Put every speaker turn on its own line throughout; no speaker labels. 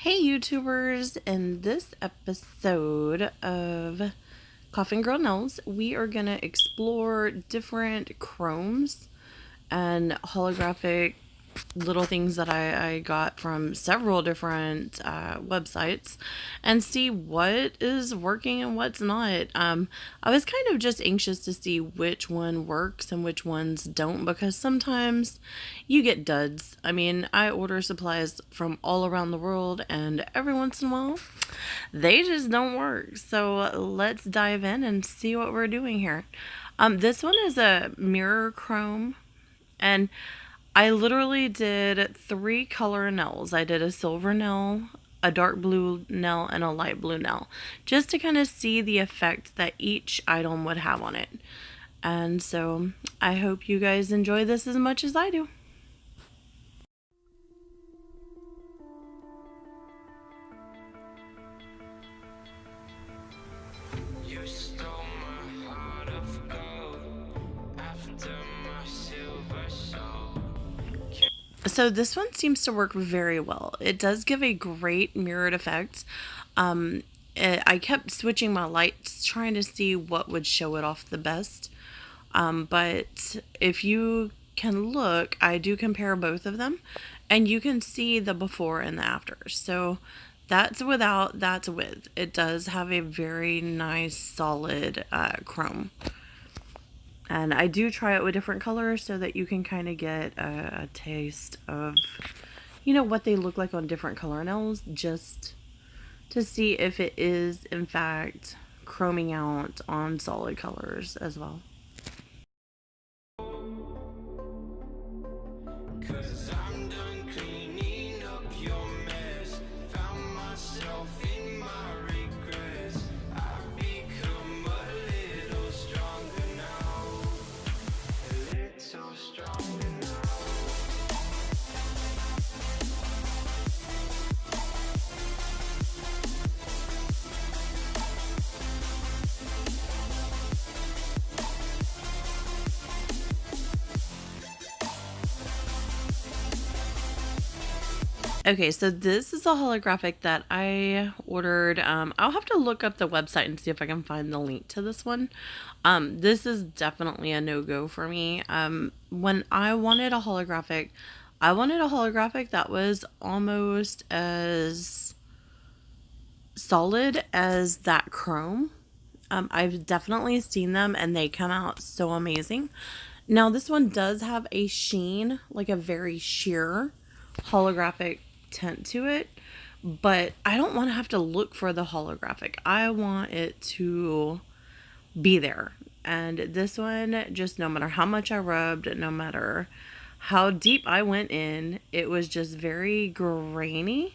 Hey YouTubers, in this episode of Coffingirlnails, we are going to explore different chromes and holographic little things that I got from several different websites and see what is working and what's not. I was kind of just anxious to see which one works and which ones don't, because sometimes you get duds. I mean, I order supplies from all around the world and every once in a while they just don't work. So let's dive in and see what we're doing here. This one is a mirror chrome, and I literally did 3 color nails. I did a silver nail, a dark blue nail, and a light blue nail, just to kind of see the effect that each item would have on it. And so I hope you guys enjoy this as much as I do. So this one seems to work very well. It does give a great mirrored effect. I kept switching my lights trying to see what would show it off the best. But if you can look, I do compare both of them, and you can see the before and the after. So that's without, that's with. It does have a very nice solid chrome. And I do try it with different colors so that you can kind of get a taste of, what they look like on different color nails, just to see if it is, in fact, chroming out on solid colors as well. Okay, so this is a holographic that I ordered. I'll have to look up the website and see if I can find the link to this one. This is definitely a no-go for me. When I wanted a holographic, that was almost as solid as that chrome. I've definitely seen them and they come out so amazing. Now this one does have a sheen, like a very sheer holographic tint to it, but I don't want to have to look for the holographic. I want it to be there. And this one, just no matter how much I rubbed, no matter how deep I went in, it was just very grainy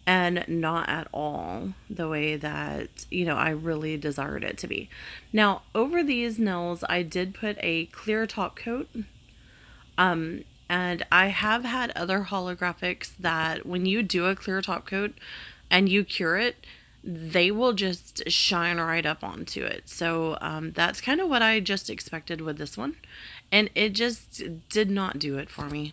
and not at all the way that, I really desired it to be. Now, over these nails, I did put a clear top coat. And I have had other holographics that when you do a clear top coat and you cure it, they will just shine right up onto it. So that's kind of what I just expected with this one. And it just did not do it for me.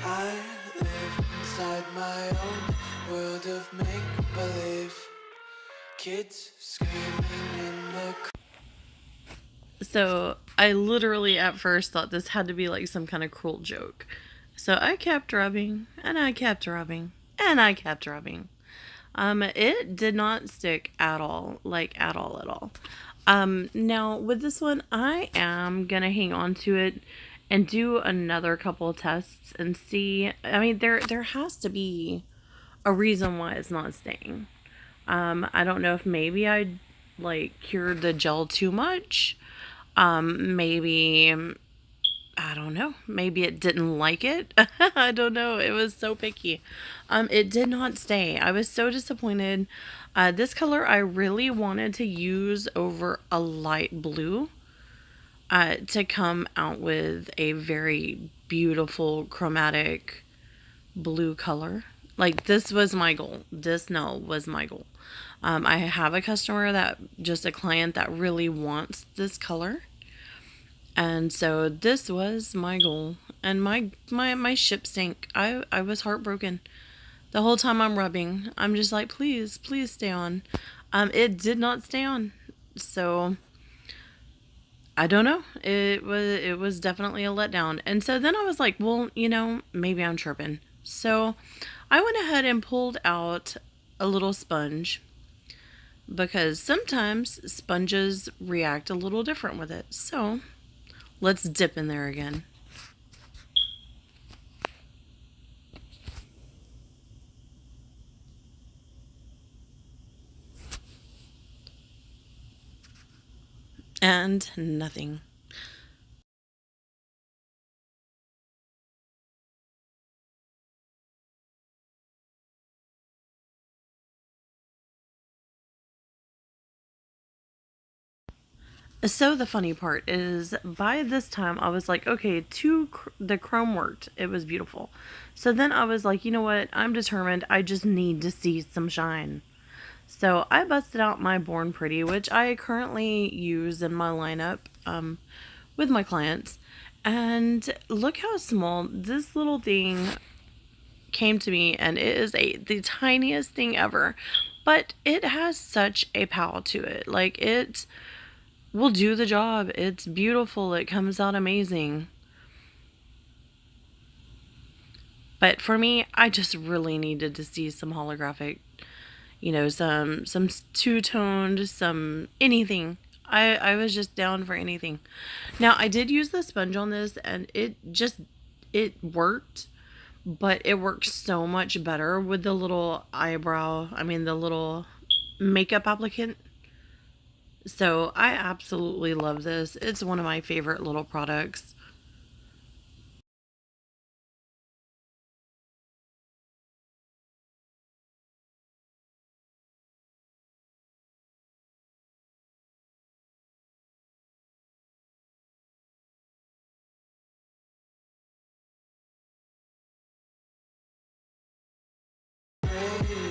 I live inside my own world of make-believe, kids screaming in the...
So I literally at first thought this had to be like some kind of cruel joke. So I kept rubbing, and I kept rubbing, and I kept rubbing. It did not stick at all, like at all at all. Now with this one, I am gonna hang on to it and do another couple of tests and see. I mean, there has to be a reason why it's not staying. I don't know if maybe I like cured the gel too much. Maybe I don't know. Maybe it didn't like it. I don't know. It was so picky. It did not stay. I was so disappointed. This color I really wanted to use over a light blue to come out with a very beautiful chromatic blue color. Like, this was my goal. This nail was my goal. I have a customer just a client that really wants this color. And so this was my goal. And my ship sank. I was heartbroken. The whole time I'm rubbing, I'm just like, please, please stay on. It did not stay on. So I don't know. It was definitely a letdown. And so then I was like, well, maybe I'm tripping. So I went ahead and pulled out a little sponge, because sometimes sponges react a little different with it. So let's dip in there again. And nothing. So the funny part is, by this time I was like, okay, the chrome worked. It was beautiful. So then I was like, you know what? I'm determined. I just need to see some shine. So I busted out my Born Pretty, which I currently use in my lineup with my clients. And look how small this little thing came to me, and it is the tiniest thing ever. But it has such a power to it. Like, it will do the job. It's beautiful. It comes out amazing. But for me, I just really needed to see some holographic, some two-toned, some anything. I was just down for anything. Now, I did use the sponge on this, and it worked, but it works so much better with the little the little makeup applicant. So I absolutely love this. It's one of my favorite little products.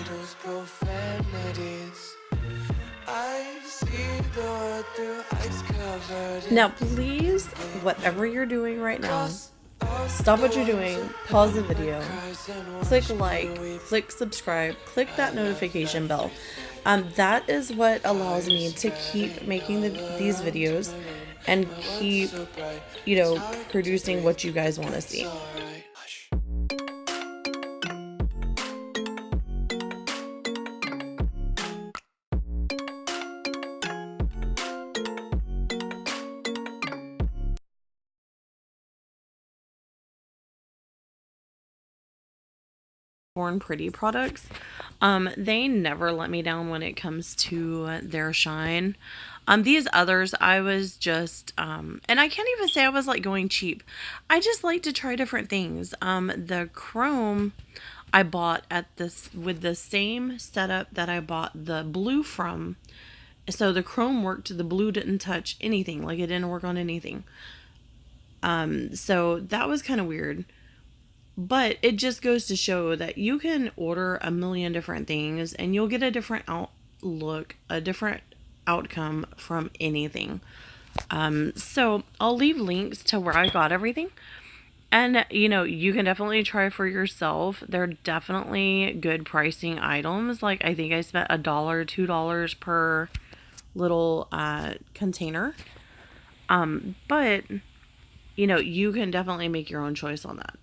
Those profanities, I see the world through ice covered.
Now, please, whatever you're doing right now, stop what you're doing, pause the video, click like, click subscribe, click that notification bell. That is what allows me to keep making these videos and keep, producing what you guys want to see. Born Pretty products, they never let me down when it comes to their shine. These others, I was just and I can't even say I was like going cheap. I just like to try different things. The chrome I bought with the same setup that I bought the blue from. So the chrome worked, the blue didn't touch anything, like it didn't work on anything. So that was kind of weird. But it just goes to show that you can order a million different things and you'll get a different outlook, a different outcome from anything. So I'll leave links to where I got everything. And you know, you can definitely try for yourself. They're definitely good pricing items. Like I think I spent $1, $2 per little container. But you know, you can definitely make your own choice on that.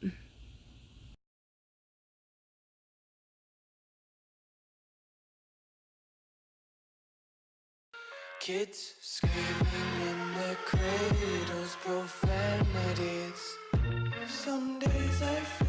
Kids screaming in their cradles, profanities. Some days I